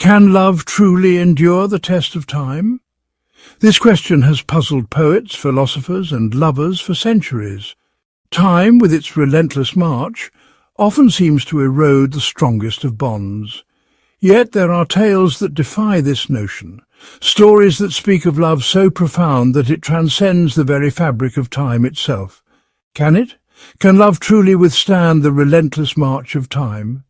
Can love truly endure the test of time? This question has puzzled poets, philosophers, and lovers for centuries. Time, with its relentless march, often seems to erode the strongest of bonds. Yet there are tales that defy this notion, stories that speak of love so profound that it transcends the very fabric of time itself. Can it? Can love truly withstand the relentless march of time?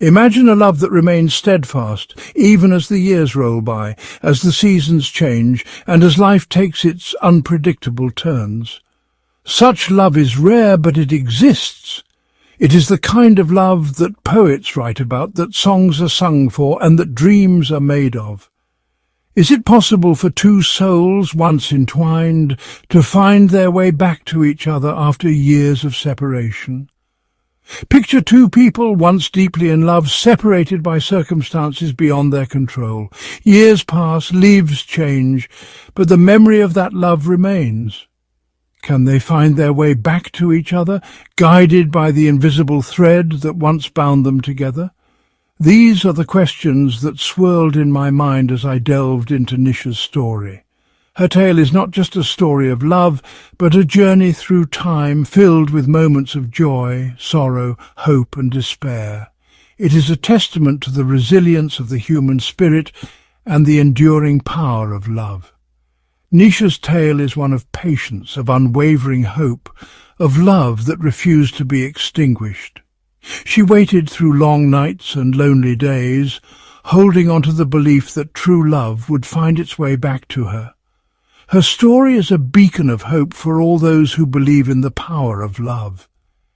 Imagine a love that remains steadfast, even as the years roll by, as the seasons change, and as life takes its unpredictable turns. Such love is rare, but it exists. It is the kind of love that poets write about, that songs are sung for, and that dreams are made of. Is it possible for two souls, once entwined, to find their way back to each other after years of separation? Picture two people once deeply in love, separated by circumstances beyond their control. Years pass, lives change, but the memory of that love remains. Can they find their way back to each other, guided by the invisible thread that once bound them together? These are the questions that swirled in my mind as I delved into Nisha's story. Her tale is not just a story of love, but a journey through time filled with moments of joy, sorrow, hope and despair. It is a testament to the resilience of the human spirit and the enduring power of love. Nisha's tale is one of patience, of unwavering hope, of love that refused to be extinguished. She waited through long nights and lonely days, holding on to the belief that true love would find its way back to her. Her story is a beacon of hope for all those who believe in the power of love.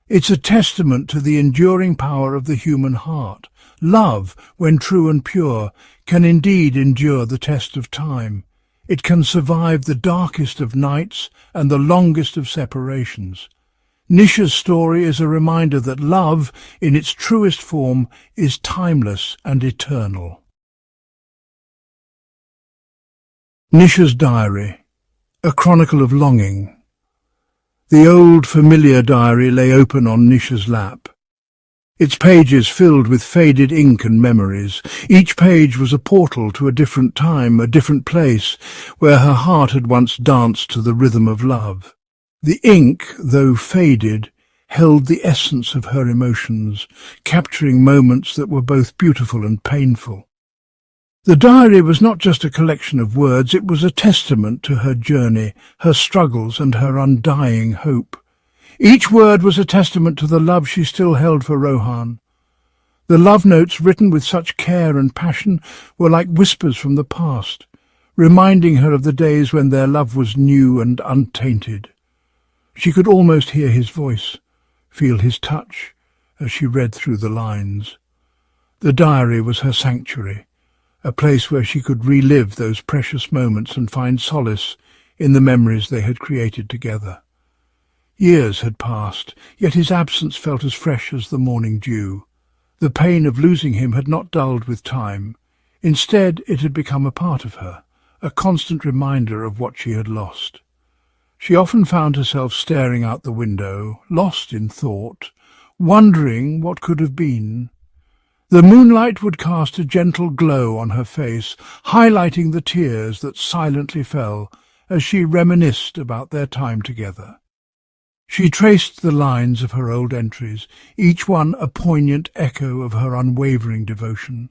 It's a testament to the enduring power of the human heart. Love, when true and pure, can indeed endure the test of time. It can survive the darkest of nights and the longest of separations. Nisha's story is a reminder that love, in its truest form, is timeless and eternal. Nisha's diary, a chronicle of longing. The old familiar diary lay open on Nisha's lap. Its pages filled with faded ink and memories. Each page was a portal to a different time, a different place, where her heart had once danced to the rhythm of love. The ink, though faded, held the essence of her emotions, capturing moments that were both beautiful and painful. The diary was not just a collection of words, it was a testament to her journey, her struggles and her undying hope. Each word was a testament to the love she still held for Rohan. The love notes, written with such care and passion, were like whispers from the past, reminding her of the days when their love was new and untainted. She could almost hear his voice, feel his touch, as she read through the lines. The diary was her sanctuary, a place where she could relive those precious moments and find solace in the memories they had created together. Years had passed, yet his absence felt as fresh as the morning dew. The pain of losing him had not dulled with time. Instead, it had become a part of her, a constant reminder of what she had lost. She often found herself staring out the window, lost in thought, wondering what could have been. The moonlight would cast a gentle glow on her face, highlighting the tears that silently fell as she reminisced about their time together. She traced the lines of her old entries, each one a poignant echo of her unwavering devotion.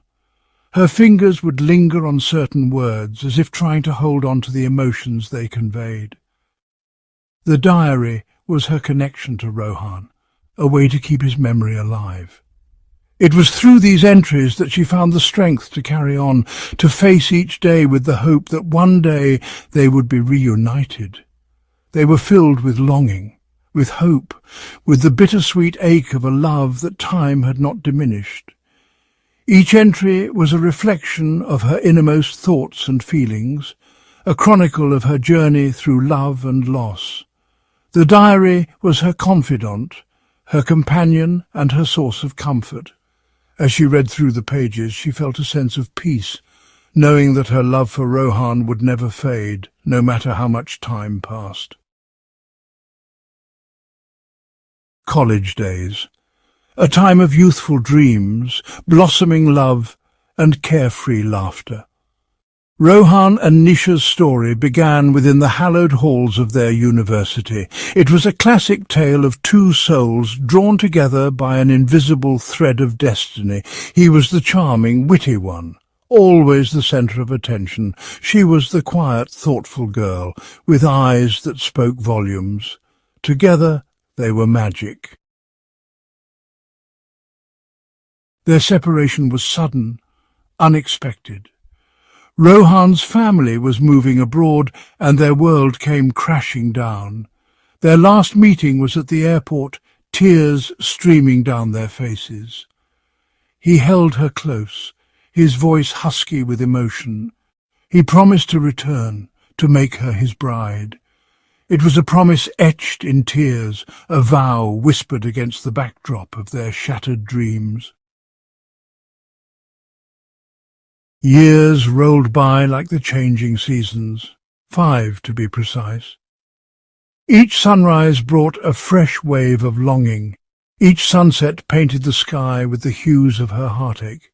Her fingers would linger on certain words, as if trying to hold on to the emotions they conveyed. The diary was her connection to Rohan, a way to keep his memory alive. It was through these entries that she found the strength to carry on, to face each day with the hope that one day they would be reunited. They were filled with longing, with hope, with the bittersweet ache of a love that time had not diminished. Each entry was a reflection of her innermost thoughts and feelings, a chronicle of her journey through love and loss. The diary was her confidant, her companion and her source of comfort. As she read through the pages, she felt a sense of peace, knowing that her love for Rohan would never fade, no matter how much time passed. College days. A time of youthful dreams, blossoming love, and carefree laughter. Rohan and Nisha's story began within the hallowed halls of their university. It was a classic tale of two souls drawn together by an invisible thread of destiny. He was the charming, witty one, always the centre of attention. She was the quiet, thoughtful girl, with eyes that spoke volumes. Together they were magic. Their separation was sudden, unexpected. Rohan's family was moving abroad, and their world came crashing down. Their last meeting was at the airport, tears streaming down their faces. He held her close, his voice husky with emotion. He promised to return, to make her his bride. It was a promise etched in tears, a vow whispered against the backdrop of their shattered dreams. Years rolled by like the changing seasons, 5 to be precise. Each sunrise brought a fresh wave of longing. Each sunset painted the sky with the hues of her heartache.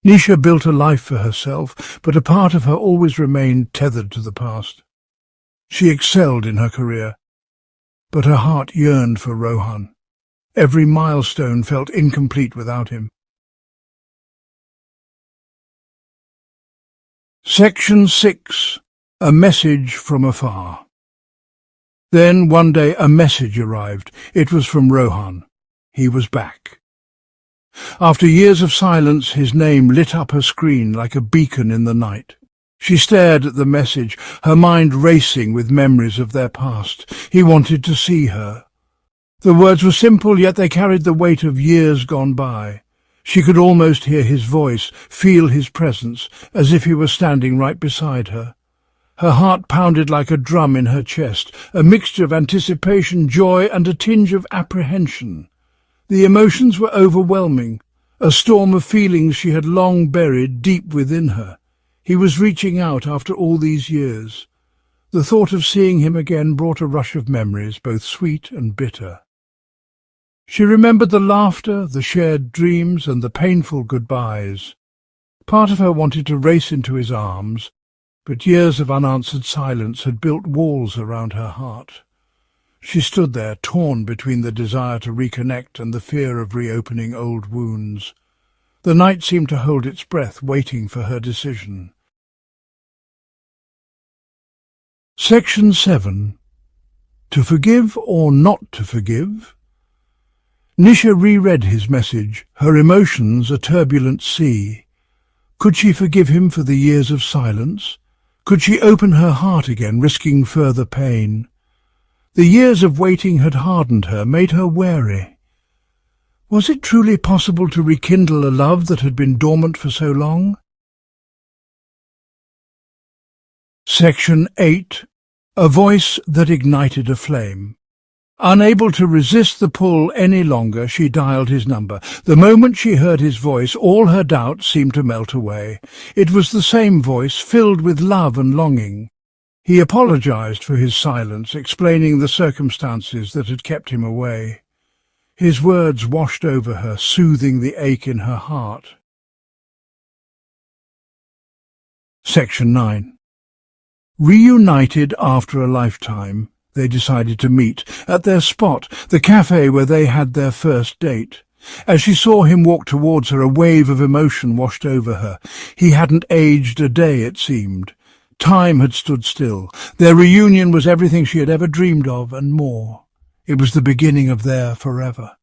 Nisha built a life for herself, but a part of her always remained tethered to the past. She excelled in her career, but her heart yearned for Rohan. Every milestone felt incomplete without him. Section 6. A Message from Afar. Then one day a message arrived. It was from Rohan. He was back. After years of silence, his name lit up her screen like a beacon in the night. She stared at the message, her mind racing with memories of their past. He wanted to see her. The words were simple, yet they carried the weight of years gone by. She could almost hear his voice, feel his presence, as if he were standing right beside her. Her heart pounded like a drum in her chest, a mixture of anticipation, joy, and a tinge of apprehension. The emotions were overwhelming, a storm of feelings she had long buried deep within her. He was reaching out after all these years. The thought of seeing him again brought a rush of memories, both sweet and bitter. She remembered the laughter, the shared dreams, and the painful goodbyes. Part of her wanted to race into his arms, but years of unanswered silence had built walls around her heart. She stood there, torn between the desire to reconnect and the fear of reopening old wounds. The night seemed to hold its breath, waiting for her decision. Section 7. To forgive or not to forgive? Nisha reread his message, her emotions a turbulent sea. Could she forgive him for the years of silence? Could she open her heart again, risking further pain? The years of waiting had hardened her, made her wary. Was it truly possible to rekindle a love that had been dormant for so long? Section 8. A voice that ignited a flame. Unable to resist the pull any longer, she dialed his number. The moment she heard his voice, all her doubts seemed to melt away. It was the same voice, filled with love and longing. He apologized for his silence, explaining the circumstances that had kept him away. His words washed over her, soothing the ache in her heart. Section 9. Reunited after a lifetime, they decided to meet at their spot, the cafe where they had their first date. As she saw him walk towards her, a wave of emotion washed over her. He hadn't aged a day, it seemed. Time had stood still. Their reunion was everything she had ever dreamed of and more. It was the beginning of their forever.